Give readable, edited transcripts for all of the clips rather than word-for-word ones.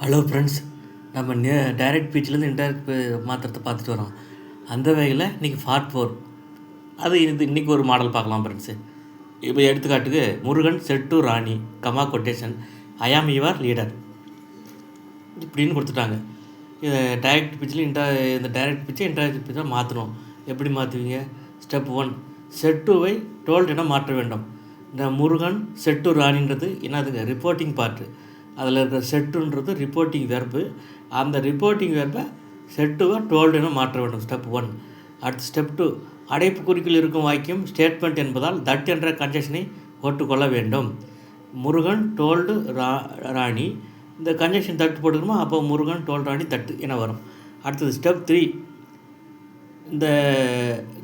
Hello friends, நம்ம direct ஸ்பீச்லேருந்து indirect மாத்திரத்தை பார்த்துட்டு வரோம். அந்த வகையில் இன்றைக்கி பார்ட் 4 அது இன்றைக்கி ஒரு மாடல் பார்க்கலாம் ஃப்ரெண்ட்ஸு. இப்போ எடுத்துக்காட்டுக்கு Murugan said to Rani comma quotation I am your leader இப்படின்னு கொடுத்துட்டாங்க. இதை டைரக்ட் ஸ்பீச்சில் இந்த டைரக்ட் ஸ்பீச்சை இன்டைரக்ட் ஸ்பீச்சாக மாற்றணும். எப்படி மாற்றுவீங்க? ஸ்டெப் 1, செட் டுவை டோல்ட் என மாற்ற வேண்டும். இந்த முருகன் செட் டு ராணின்றது என்னதுங்க? Reporting part. அதில் இருக்கிற செட்டுன்றது ரிப்போர்ட்டிங் வெர்பு. அந்த ரிப்போர்ட்டிங் வெர்பை செட்டுவை டோல்டு என மாற்ற வேண்டும். ஸ்டெப் 1. அடுத்து ஸ்டெப் 2, அடைப்பு குறிக்குள் இருக்கும் வாக்கியம் ஸ்டேட்மெண்ட் என்பதால் தட் என்ற கன்ஜெக்ஷனை போட்டுக்கொள்ள வேண்டும். முருகன் டோல்டு ராணி, இந்த கன்ஜெக்ஷன் தட்டு போட்டுக்கணுமா, அப்போ முருகன் டோல்டு ராணி தட்டு என வரும். அடுத்தது ஸ்டெப் 3, இந்த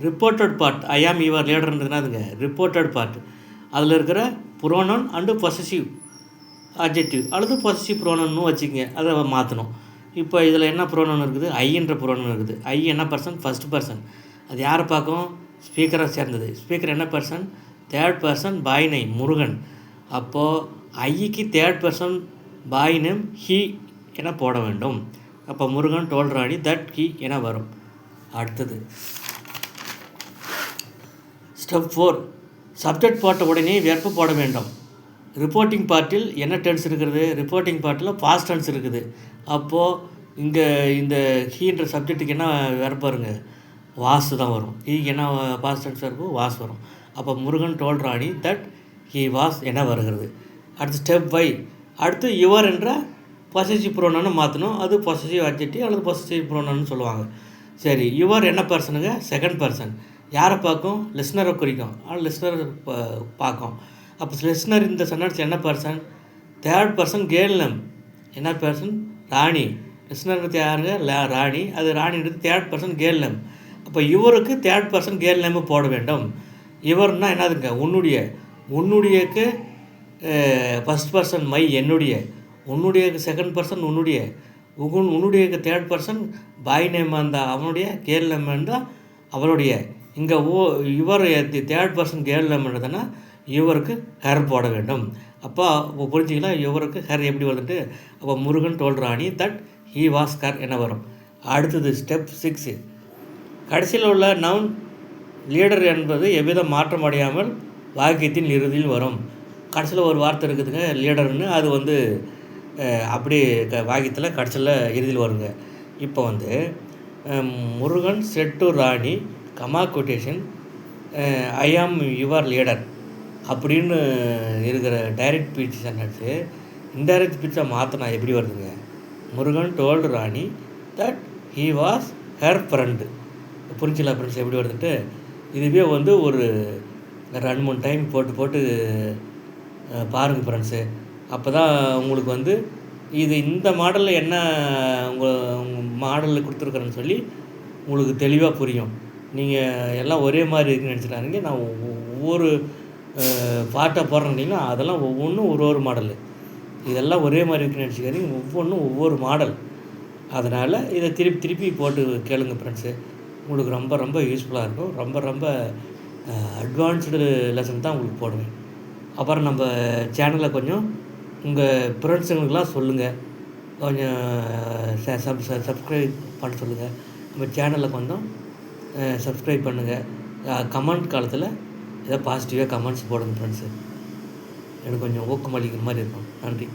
reported part I am your லீடர்ன்றதுனாதுங்க reported part. அதில் இருக்கிற ப்ரோனவுன் அண்டு பொசசிவ் அட்ஜெக்டிவ் அல்லது பொசசிவ் ப்ரோனவுன்னு வச்சுக்கோங்க, அதை மாற்றணும். இப்போ இதில் என்ன ப்ரோனவுன் இருக்குது? ஐன்ற ப்ரோனவுன் இருக்குது. ஐ என்ன பர்சன்? First person. அது யாரை பார்க்கும்? ஸ்பீக்கரை சேர்ந்தது. ஸ்பீக்கர் என்ன person? Third person boy name Murugan. அப்போது ஐக்கு third person boy name he என போட வேண்டும். அப்போ Murugan told Rani that he என வரும். அடுத்தது ஸ்டெப் 4, சப்ஜெக்ட் போட்ட உடனே வெர்பு போட வேண்டும். ரிப்போர்ட்டிங் பார்ட்டில் என்ன டென்ஸ் இருக்கிறது? ரிப்போர்ட்டிங் பார்ட்டில் பாஸ்ட் டென்ஸ் இருக்குது. அப்போது இங்கே இந்த ஹீன்ற சப்ஜெக்ட்டுக்கு என்ன வெர்பு வருங்க? வாஸ் தான் வரும். ஹீக்கு என்ன பாஸ்ட் டென்ஸ் வெர்பு? வாஸ் வரும். அப்போ Murugan told Rani that he was என வருகிறது. அடுத்து ஸ்டெப் 5, அடுத்து யுவர் என்ற பொசசிவ் ப்ரோனவுனை மாற்றணும். அது பொசசிவ் அட்ஜெக்டிவ் அல்லது பொசசிவ் ப்ரோனவுன்னு சொல்லுவாங்க. சரி, யுவர் என்ன பர்சனுங்க? Second person. யாரை பார்க்கும்? லிஸ்னரை குறிக்கும். ஆனால் லிஸ்னர் பார்க்கும். அப்போ லிஸ்னர் இந்த சென்டென்ஸ் என்ன person? Third person girl name. என்ன பர்சன்? ராணி. லிஸ்னருக்கு யாருங்க? ராணி. அது ராணின்றது தேர்ட் பர்சன் கேர்ள் நேம். அப்போ இவருக்கு தேர்ட் பர்சன் கேர்ள் நேமு போட வேண்டும். இவர்னால் என்னதுங்க? உன்னுடையக்கு ஃபஸ்ட் பர்சன் மை என்னுடைய, உன்னுடையக்கு செகண்ட் பர்சன் உன்னுடைய, உன்னுடையக்கு தேர்ட் பர்சன் பாய் நேம் இருந்தால் அவனுடைய, கேர்ள் நேம் இருந்தால் அவளுடைய. இங்கே இவர் தேர்ட் பர்சன் கேர்ள் நேம்ன்றதுன்னா இவருக்கு ஹேர் போட வேண்டும். அப்போ புரிஞ்சிக்கலாம் இவருக்கு ஹேர் எப்படி வருதுன்ட்டு. அப்போ Murugan told Rani that he was hair என வரும். அடுத்தது ஸ்டெப் 6, கடைசியில் உள்ள நவுன் லீடர் என்பது எவ்வித மாற்றம் அடையாமல் வாக்கியத்தின் இறுதியில் வரும். கடைசியில் ஒரு வார்த்தை இருக்குதுங்க லீடர்னு, அது அப்படியே வாக்கியத்தில் கடைசியில் இறுதியில் வருங்க. இப்போ Murugan said to Rani comma quotation I am your leader அப்படின்னு இருக்கிற டைரக்ட் ஸ்பீச் சென்டென்ஸு இன்டைரக்ட் ஸ்பீச்சை மாற்றினா எப்படி வருதுங்க? Murugan told Rani that he was her friend. புரிஞ்சிக்கலாம் ஃப்ரெண்ட்ஸ் எப்படி வருதுன்ட்டு? இதுவே ஒரு 2-3 டைம் போட்டு பாருங்கள் ஃப்ரெண்ட்ஸு. அப்போ தான் உங்களுக்கு இது இந்த மாடலில் என்ன உங்கள் மாடலில் கொடுத்துருக்குறேன்னு சொல்லி உங்களுக்கு தெளிவாக புரியும். நீங்கள் எல்லாம் ஒரே மாதிரி இருக்குன்னு நினச்சிட்டாருங்க. நான் ஒவ்வொரு பாட்டாக போடுறீங்களா அதெல்லாம் ஒவ்வொன்றும் ஒரு மாடலு. இதெல்லாம் ஒரே மாதிரி இருக்குன்னு நினச்சிக்காதீங்க. ஒவ்வொன்றும் ஒவ்வொரு மாடல். அதனால் இதை திருப்பி போட்டு கேளுங்க ஃப்ரெண்ட்ஸு. உங்களுக்கு ரொம்ப ரொம்ப யூஸ்ஃபுல்லாக இருக்கும். ரொம்ப அட்வான்ஸ்டு லெசன் தான் உங்களுக்கு போடுவேன். அப்புறம் நம்ம சேனலை கொஞ்சம் உங்கள் ஃப்ரெண்ட்ஸுங்களுக்கெலாம் சொல்லுங்கள். கொஞ்சம் சப்ஸ்கிரைப் பண்ண சொல்லுங்கள். நம்ம சேனலில் கொஞ்சம் சப்ஸ்கிரைப் பண்ணுங்கள். கமெண்ட் காலத்தில் ஏதோ பாசிட்டிவாக கமெண்ட்ஸ் போடுங்க ஃப்ரெண்ட்ஸு. எனக்கு கொஞ்சம் ஊக்கம் அளிக்கிற மாதிரி இருக்கும். நன்றி.